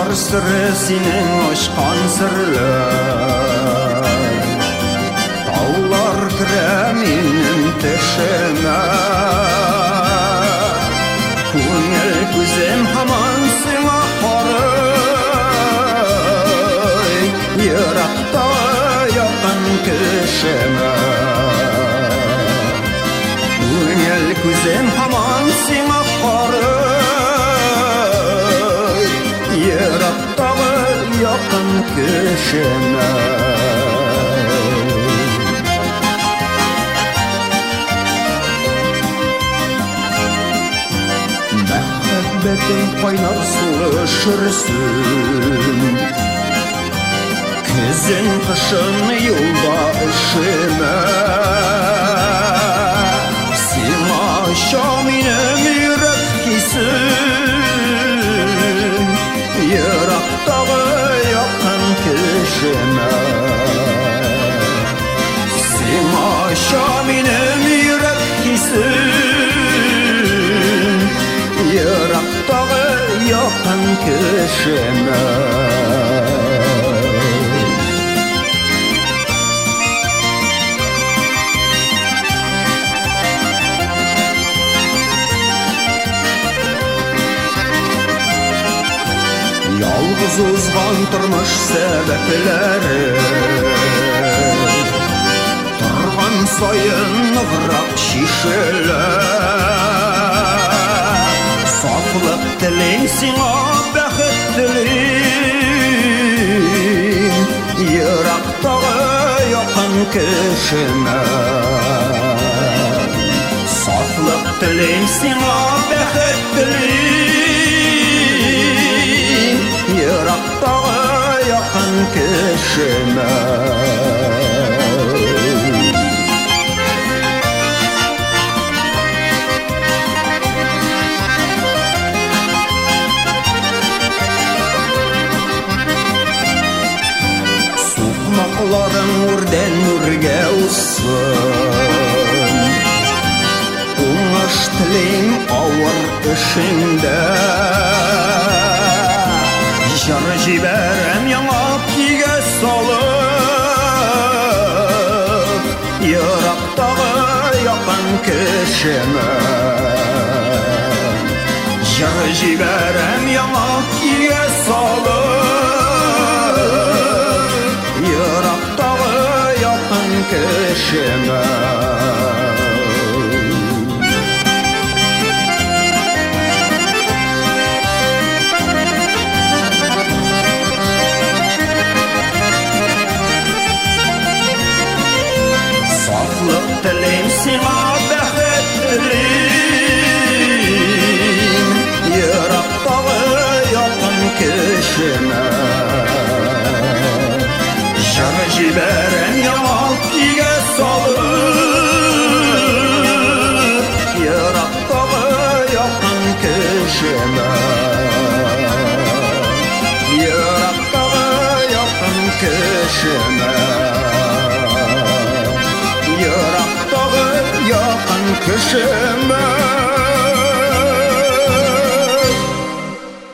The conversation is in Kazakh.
Бар сыры сенің ашқан сырлы, таулар кірә менің тішіме. Көңіл көзім хаман сыңа қарай, ерақта яқын кішіме. Көңіл көзім хаман сыңа қарай, ерақтағы яқын кішіме. Мәхәббәтің қайнар суы шүрсін, күзін қышын юлда ішіме. Сиңа аша минем йөрәк хисен, ерақтағы яқын кешеме. Сиңа аша минем йөрәк хисен, ерақтағы яқын кешеме. Ялғыз узған тұрмыш сәбәпләре, тұрған сайын нығырақ шишелә. Сафлык телең сиңа бәхет телим, ерактагы якын кешеме. Сафлык телең сиңа бәхет телим, ерактагы якын кешеме. Сукмакларың үрдән үргә уссын, уңыш телим авыр эшеңдә. Жар җибәрәм яңа көйгә салып, ерактагы якын кешеме. Жар җибәрәм яңа көйгә салып, ерактагы якын кешеме. Сафлык телим сиңа бәхет телим, ерактагы якын кешеме. Жар җибәрәм яңа көйгә салып, ерактагы якын кешеме. Ерактагы якын кешеме. Ерактагы якын кешеме.